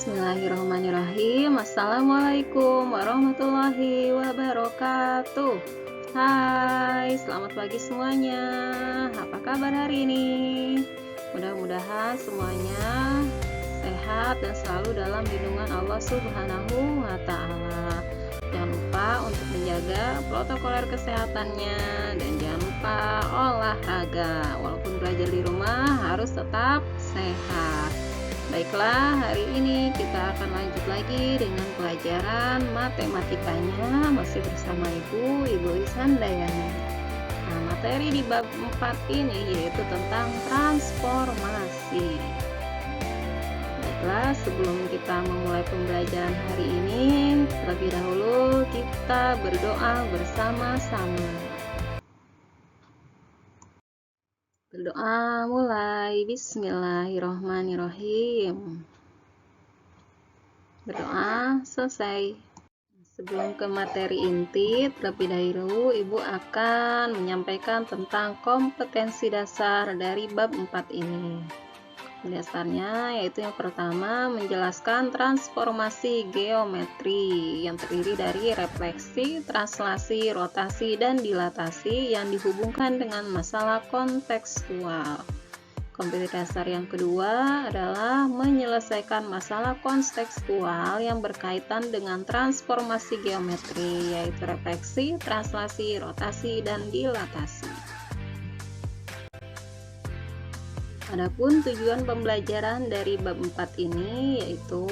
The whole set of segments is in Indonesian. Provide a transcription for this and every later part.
Bismillahirrahmanirrahim. Assalamualaikum warahmatullahi wabarakatuh. Hai, selamat pagi semuanya. Apa kabar hari ini? Mudah-mudahan semuanya sehat dan selalu dalam lindungan Allah Subhanahu wa Ta'ala. Jangan lupa untuk menjaga protokoler kesehatannya dan jangan lupa olahraga. Walaupun belajar di rumah harus tetap sehat. Baiklah, hari ini kita akan lanjut lagi dengan pelajaran matematikanya masih bersama Ibu Ishandayani. Nah, materi di bab 4 ini yaitu tentang transformasi. Baiklah, sebelum kita memulai pembelajaran hari ini, terlebih dahulu kita berdoa bersama-sama. Berdoa mulai. Bismillahirrahmanirrahim. Berdoa selesai. Sebelum ke materi inti, terlebih dahulu Ibu akan menyampaikan tentang kompetensi dasar dari bab 4 ini. Dasarnya yaitu yang pertama, menjelaskan transformasi geometri yang terdiri dari refleksi, translasi, rotasi, dan dilatasi yang dihubungkan dengan masalah kontekstual. Kompetensi dasar yang kedua adalah menyelesaikan masalah kontekstual yang berkaitan dengan transformasi geometri, yaitu refleksi, translasi, rotasi, dan dilatasi. Adapun tujuan pembelajaran dari bab 4 ini yaitu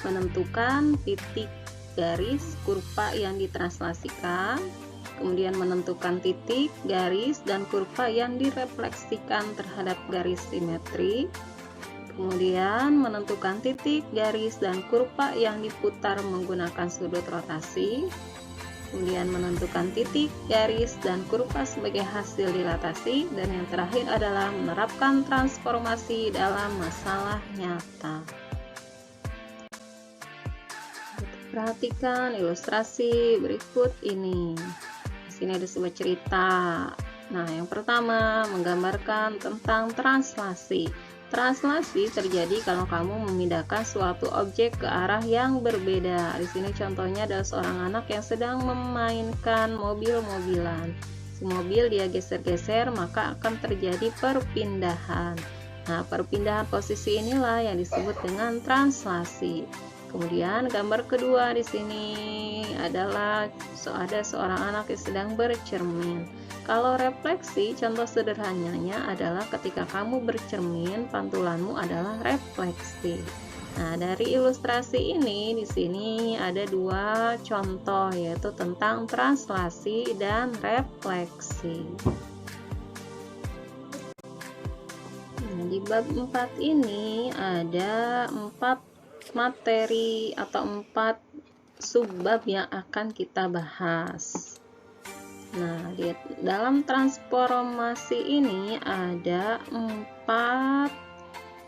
menentukan titik garis kurva yang ditranslasikan, kemudian menentukan titik garis dan kurva yang direfleksikan terhadap garis simetri, kemudian menentukan titik garis dan kurva yang diputar menggunakan sudut rotasi, kemudian menentukan titik, garis, dan kurva sebagai hasil dilatasi, dan yang terakhir adalah menerapkan transformasi dalam masalah nyata. Perhatikan ilustrasi berikut ini. Di sini ada sebuah cerita. Nah, yang pertama menggambarkan tentang translasi. Translasi terjadi kalau kamu memindahkan suatu objek ke arah yang berbeda. Di sini contohnya adalah seorang anak yang sedang memainkan mobil-mobilan. Si mobil dia geser-geser, maka akan terjadi perpindahan. Nah, perpindahan posisi inilah yang disebut dengan translasi. Kemudian gambar kedua di sini adalah ada seorang anak yang sedang bercermin. Kalau refleksi, contoh sederhananya adalah ketika kamu bercermin, pantulanmu adalah refleksi. Nah, dari ilustrasi ini di sini ada dua contoh, yaitu tentang translasi dan refleksi. Nah, di bab 4 ini ada 4 materi atau 4 subbab yang akan kita bahas. Nah, di dalam transformasi ini ada 4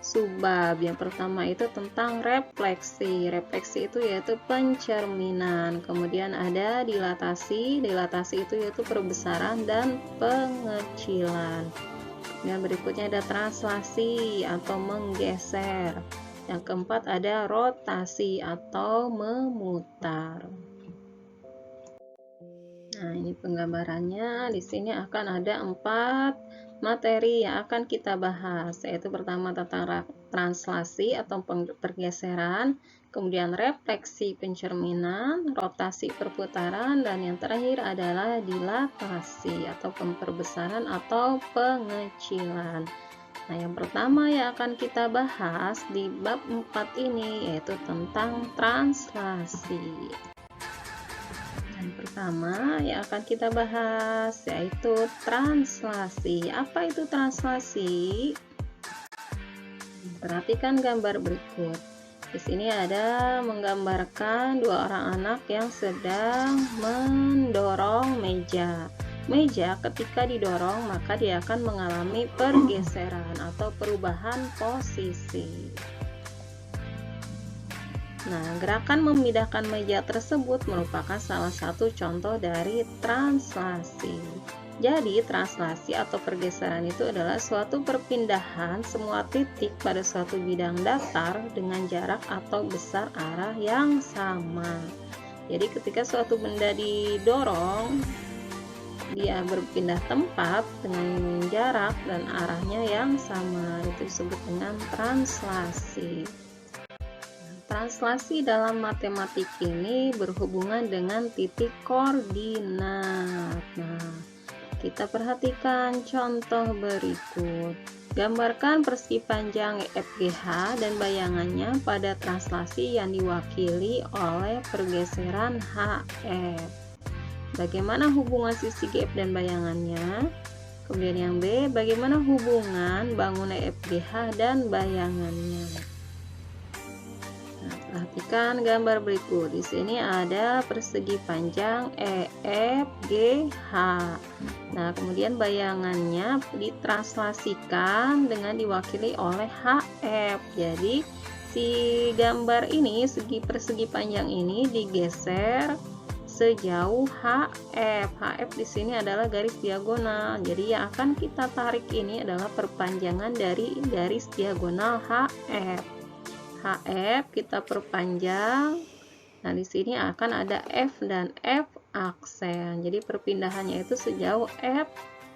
subbab. Yang pertama itu tentang refleksi. Refleksi itu yaitu pencerminan. Kemudian ada dilatasi. Dilatasi itu yaitu perbesaran dan pengecilan. Yang berikutnya ada translasi atau menggeser. Yang keempat ada rotasi atau memutar. Nah, ini penggambarannya. Di sini akan ada 4 materi yang akan kita bahas, yaitu pertama tentang translasi atau pergeseran, kemudian refleksi pencerminan, rotasi perputaran, dan yang terakhir adalah dilatasi atau pemperbesaran atau pengecilan. Nah, yang pertama yang akan kita bahas di bab 4 ini yaitu tentang translasi. Yang pertama yang akan kita bahas yaitu translasi. Apa itu translasi? Perhatikan gambar berikut. Di sini ada menggambarkan dua orang anak yang sedang mendorong meja. Meja ketika didorong maka dia akan mengalami pergeseran atau perubahan posisi. Nah, gerakan memindahkan meja tersebut merupakan salah satu contoh dari translasi. Jadi, translasi atau pergeseran itu adalah suatu perpindahan semua titik pada suatu bidang datar dengan jarak atau besar arah yang sama. Jadi, ketika suatu benda didorong, dia berpindah tempat dengan jarak dan arahnya yang sama. Itu disebut dengan translasi. Translasi dalam matematik ini berhubungan dengan titik koordinat. Nah, kita perhatikan contoh berikut. Gambarkan persegi panjang EFGH dan bayangannya pada translasi yang diwakili oleh pergeseran HF. Bagaimana hubungan sisi GF dan bayangannya? Kemudian yang B, bagaimana hubungan bangun EFGH dan bayangannya? Nah, perhatikan gambar berikut. Di sini ada persegi panjang EFGH. Nah, kemudian bayangannya ditranslasikan dengan diwakili oleh HF. Jadi, si gambar ini, persegi panjang ini digeser sejauh HF. HF di sini adalah garis diagonal. Jadi, yang akan kita tarik ini adalah perpanjangan dari garis diagonal HF. HF kita perpanjang. Nah, di sini akan ada F dan F aksen. Jadi perpindahannya itu sejauh F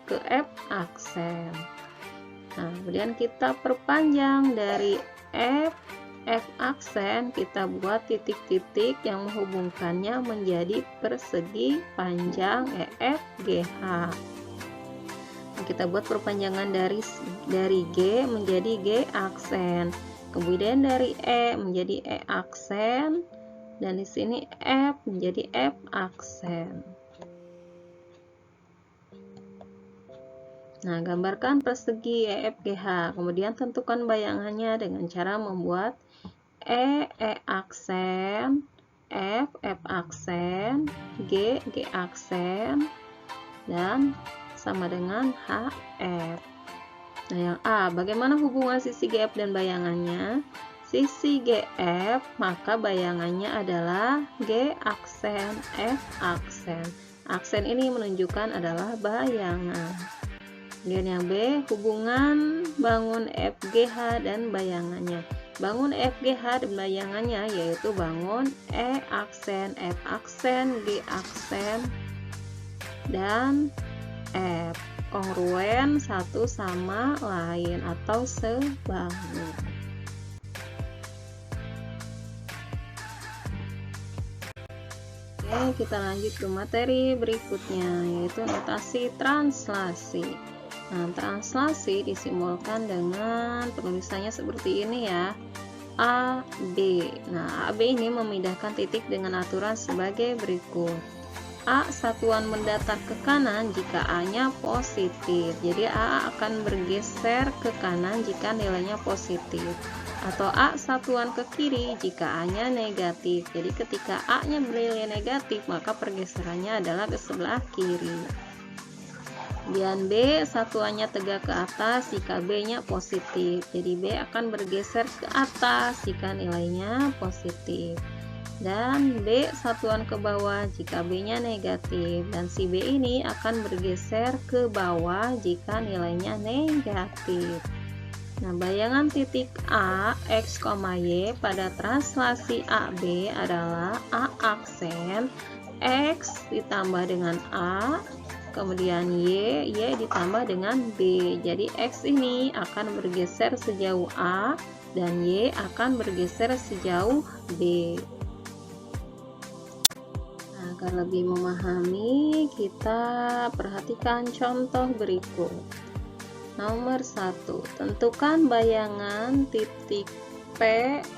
ke F aksen. Nah, kemudian kita perpanjang dari F aksen, kita buat titik-titik yang menghubungkannya menjadi persegi panjang EFGH. Nah, kita buat perpanjangan dari G menjadi G aksen. Kemudian dari E menjadi E aksen, dan di sini F menjadi F aksen. Nah, gambarkan persegi EFGH, kemudian tentukan bayangannya dengan cara membuat E aksen, F aksen, G aksen, dan sama dengan HF. Nah, yang A, bagaimana hubungan sisi GF dan bayangannya? Sisi GF, maka bayangannya adalah G aksen, F aksen. Aksen ini menunjukkan adalah bayangan. Kemudian yang B, hubungan bangun FGH dan bayangannya. Bangun FGH dan bayangannya yaitu bangun E aksen, F aksen, G aksen, dan F. Kongruen satu sama lain atau sebangun. Oke, kita lanjut ke materi berikutnya, yaitu notasi translasi. Nah, translasi disimbolkan dengan penulisannya seperti ini ya, AB. Nah, AB ini memindahkan titik dengan aturan sebagai berikut. A satuan mendatar ke kanan jika A-nya positif. Jadi A akan bergeser ke kanan jika nilainya positif. Atau A satuan ke kiri jika A-nya negatif. Jadi ketika A-nya bernilai negatif, maka pergeserannya adalah ke sebelah kiri. Dan B satuannya tegak ke atas jika B-nya positif. Jadi B akan bergeser ke atas jika nilainya positif. Dan B satuan ke bawah jika B-nya negatif, dan si B ini akan bergeser ke bawah jika nilainya negatif. Nah, bayangan titik A, X, Y pada translasi AB adalah A aksen, X ditambah dengan A, kemudian Y ditambah dengan B. Jadi X ini akan bergeser sejauh A dan Y akan bergeser sejauh B. Agar lebih memahami, kita perhatikan contoh berikut. Nomor 1, tentukan bayangan titik P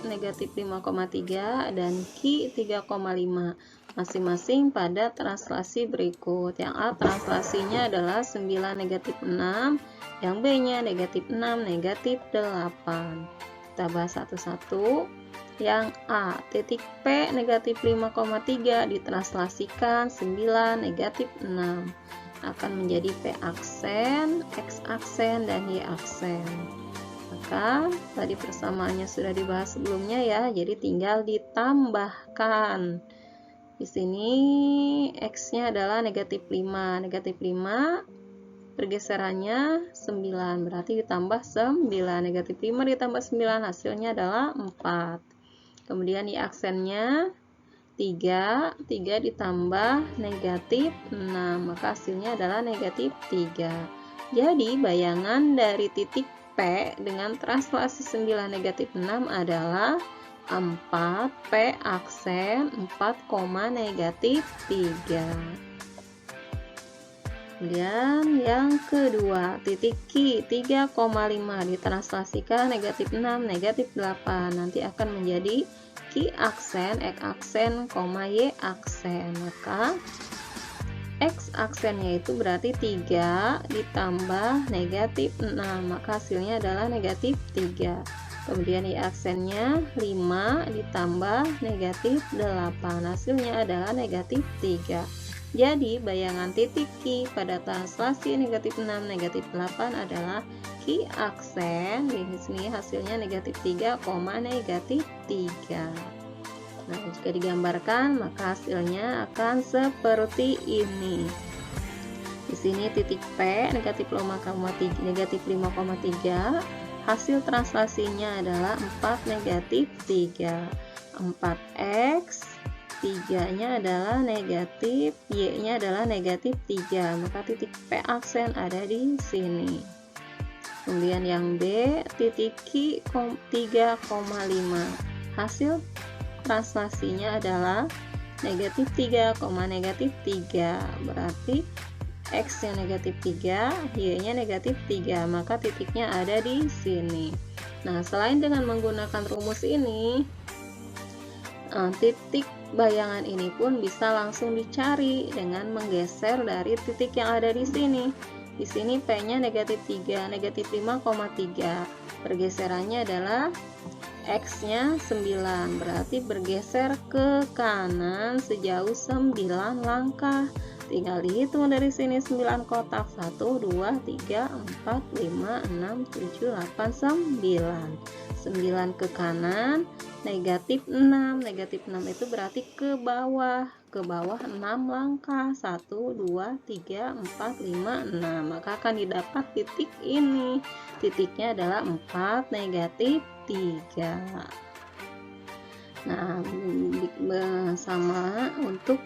negatif 5,3 dan Q 3,5 masing-masing pada translasi berikut. Yang A translasinya adalah 9 negatif 6, yang B nya negatif 6 negatif 8. Kita bahas satu-satu. Yang A, titik P negatif 5,3 ditranslasikan 9 negatif 6 akan menjadi P aksen, X aksen, dan Y aksen. Maka tadi persamaannya sudah dibahas sebelumnya ya, jadi tinggal ditambahkan. Di sini X-nya adalah negatif 5. Negatif 5 pergeserannya 9, berarti ditambah 9. Negatif 5 ditambah 9 hasilnya adalah 4. Kemudian di aksennya 3 ditambah negatif 6, maka hasilnya adalah negatif 3. Jadi bayangan dari titik P dengan translasi 9 negatif 6 adalah 4 P aksen 4, negatif 3. Kemudian yang kedua, titik Q 3,5 ditranslasikan negatif 6, negatif 8. Nanti akan menjadi Q aksen, X aksen, Y aksen. Maka X aksennya itu berarti 3 ditambah negatif 6, maka hasilnya adalah negatif 3. Kemudian Y aksennya 5 ditambah negatif 8, hasilnya adalah negatif 3. Jadi bayangan titik Q pada translasi negatif 6, negatif 8 adalah Q aksen. Di sini hasilnya negatif 3, negatif 3. Nah, jika digambarkan maka hasilnya akan seperti ini. Di sini titik P negatif 5,3, hasil translasinya adalah 4 negatif 3. 4x 3-nya adalah negatif, Y-nya adalah negatif 3, maka titik P aksen ada di sini. Kemudian yang B, titik Q 3,5, hasil translasinya adalah negatif 3, negatif 3, berarti X-nya negatif 3, Y-nya negatif 3, maka titiknya ada di sini. Nah, selain dengan menggunakan rumus ini, titik bayangan ini pun bisa langsung dicari dengan menggeser dari titik yang ada di sini. Di sini P-nya negatif 3, negatif 5,3. Pergeserannya adalah X-nya 9, berarti bergeser ke kanan sejauh 9 langkah. Tinggal dihitung dari sini 9 kotak. 1, 2, 3, 4, 5, 6, 7, 8, 9. 9 ke kanan, negatif 6. Negatif 6 itu berarti ke bawah 6 langkah. 1, 2, 3, 4, 5, 6. Maka akan didapat titik ini. Titiknya adalah 4, negatif 3. Nah, sama untuk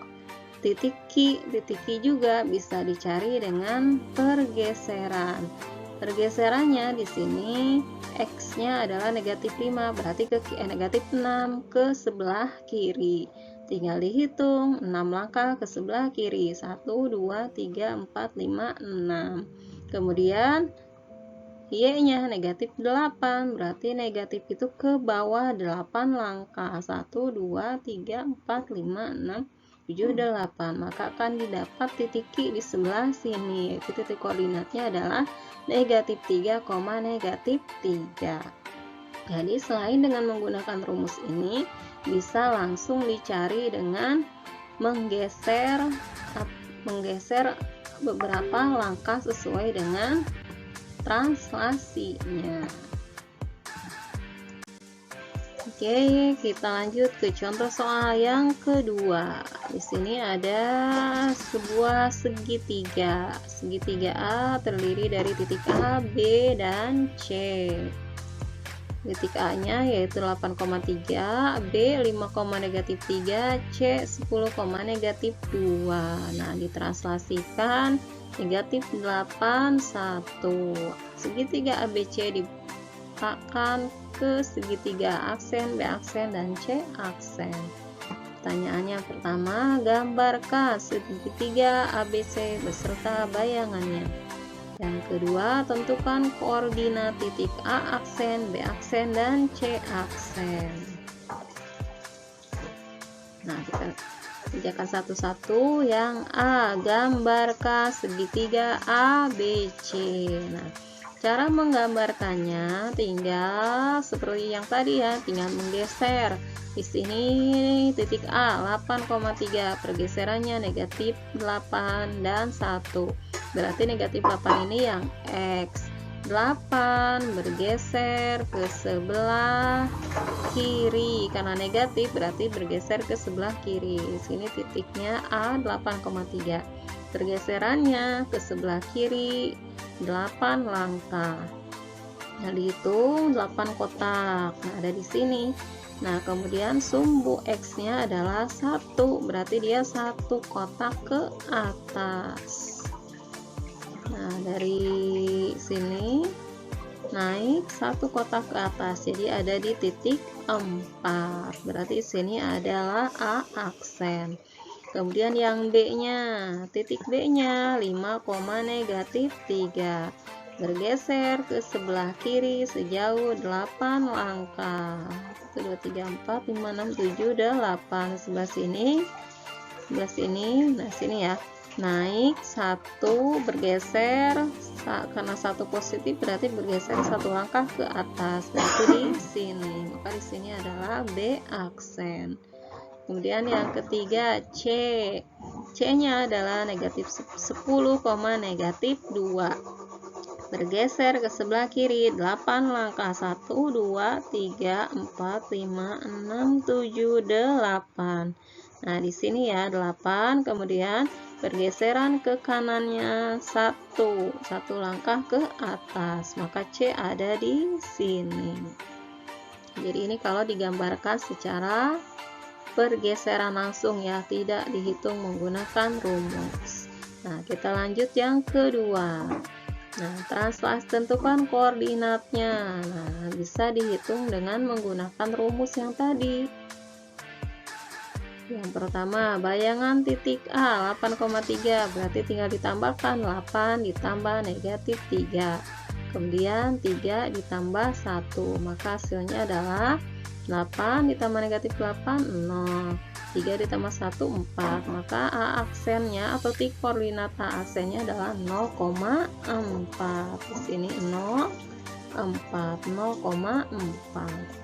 titik Q. Titik Q juga bisa dicari dengan pergeseran. Pergeserannya di sini X-nya adalah negatif 5, berarti ke negatif 6 ke sebelah kiri. Tinggal dihitung 6 langkah ke sebelah kiri. 1, 2, 3, 4, 5, 6. Kemudian Y-nya negatif 8, berarti negatif itu ke bawah 8 langkah. 1, 2, 3, 4, 5, 6, 7, 8. Maka akan didapat titik Q di sebelah sini, yaitu titik koordinatnya adalah negatif 3, negatif 3. Jadi selain dengan menggunakan rumus ini, bisa langsung dicari dengan menggeser beberapa langkah sesuai dengan translasinya. Oke, kita lanjut ke contoh soal yang kedua. Di sini ada sebuah segitiga. Segitiga A terdiri dari titik A, B, dan C. Titik A-nya yaitu 8,3, B 5, negatif 3, C 10, negatif 2. Nah, ditranslasikan negatif 8, 1. Segitiga ABC diletakkan ke segitiga aksen, B aksen, dan C aksen. Pertanyaannya pertama, gambarkan segitiga ABC beserta bayangannya. Yang kedua, tentukan koordinat titik A aksen, B aksen, dan C aksen. Nah, kita kerjakan satu-satu. Yang A, gambarkan segitiga ABC. Nah, cara menggambarkannya tinggal seperti yang tadi ya, tinggal menggeser. Di sini titik A 8,3, pergeserannya negatif 8 dan 1. Berarti negatif 8 ini yang X. 8 bergeser ke sebelah kiri, karena negatif berarti bergeser ke sebelah kiri. Di sini titiknya A 8,3. Pergeserannya ke sebelah kiri 8 langkah. Nah, dihitung 8 kotak. Nah, ada di sini. Nah, kemudian sumbu X-nya adalah 1, berarti dia 1 kotak ke atas. Nah, dari sini naik 1 kotak ke atas, jadi ada di titik 4, berarti sini adalah A aksen. Kemudian yang B-nya, titik B-nya 5, negatif 3. Bergeser ke sebelah kiri sejauh 8 langkah. 1, 2, 3, 4, 5, 6, 7, 8. Sebelah sini. Nah sini ya. Naik 1, bergeser, karena 1 positif berarti bergeser 1 langkah ke atas, berarti di sini. Maka di sini adalah B aksen. Kemudian yang ketiga C. C-nya adalah negatif 10, negatif 2. Bergeser ke sebelah kiri 8 langkah. 1, 2, 3, 4, 5, 6, 7, 8. Nah, di sini ya 8, kemudian pergeseran ke kanannya 1 langkah ke atas, maka C ada di sini. Jadi ini kalau digambarkan secara pergeseran langsung ya, tidak dihitung menggunakan rumus. Nah, kita lanjut yang kedua. Nah, translasi tentukan koordinatnya. Nah, bisa dihitung dengan menggunakan rumus yang tadi. Yang pertama, bayangan titik A 8,3, berarti tinggal ditambahkan 8 ditambah negatif 3. Kemudian 3 ditambah 1, maka hasilnya adalah 8 ditambah negatif 8, 0. 3 ditambah 1, 4. Maka A aksennya atau titik koordinat A aksennya adalah 0,4. Di sini 0,4.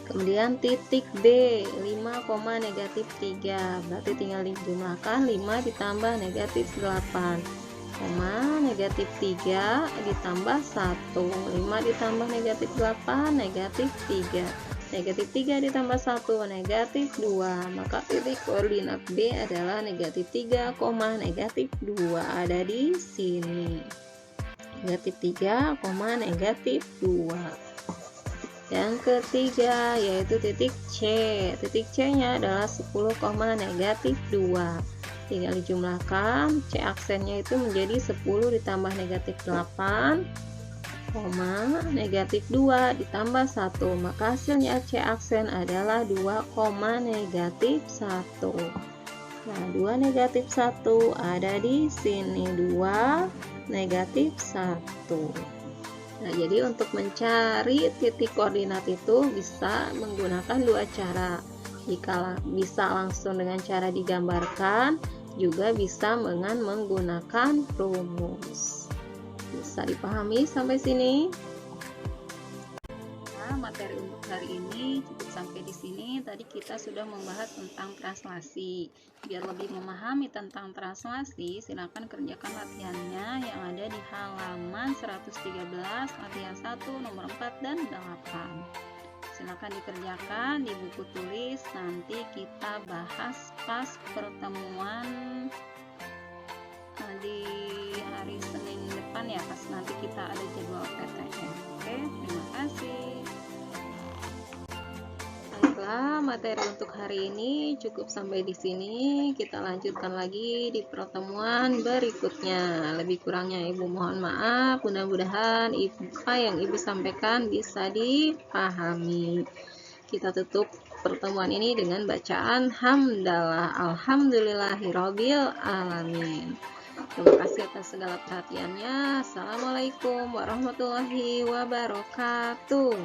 Kemudian titik B 5, negatif 3, berarti tinggal dijumlahkan 5 ditambah negatif 8, negatif 3 ditambah 1, 5 ditambah negatif 8, negatif 3. Negatif 3 ditambah 1, negatif 2. Maka titik koordinat B adalah negatif 3, negatif 2. Ada di sini. Negatif 3, negatif 2. Yang ketiga yaitu titik C. Titik C-nya adalah 10, negatif 2. Tinggal dijumlahkan. C aksennya itu menjadi 10 ditambah negatif 8, negatif 2 ditambah 1, maka hasilnya C aksen adalah 2, negatif 1. Nah, 2 negatif 1 ada di sini, 2 negatif 1. Nah, jadi untuk mencari titik koordinat itu bisa menggunakan dua cara. Jika bisa langsung dengan cara digambarkan, juga bisa dengan menggunakan rumus. Bisa dipahami sampai sini? Nah, materi untuk hari ini cukup sampai di sini. Tadi kita sudah membahas tentang translasi. Biar lebih memahami tentang translasi, silakan kerjakan latihannya yang ada di halaman 113, latihan 1, nomor 4 dan 8. Silakan dikerjakan di buku tulis. Nanti kita bahas pas pertemuan di hari Senin depan ya, pas nanti kita ada jadwal PTN. Oke, terima kasih. Baiklah, materi untuk hari ini cukup sampai di sini. Kita lanjutkan lagi di pertemuan berikutnya. Lebih kurangnya Ibu mohon maaf. Mudah-mudahan apa yang Ibu sampaikan bisa dipahami. Kita tutup pertemuan ini dengan bacaan hamdalah alhamdulillahirabbil alamin. Terima kasih atas segala perhatiannya. Assalamualaikum warahmatullahi wabarakatuh.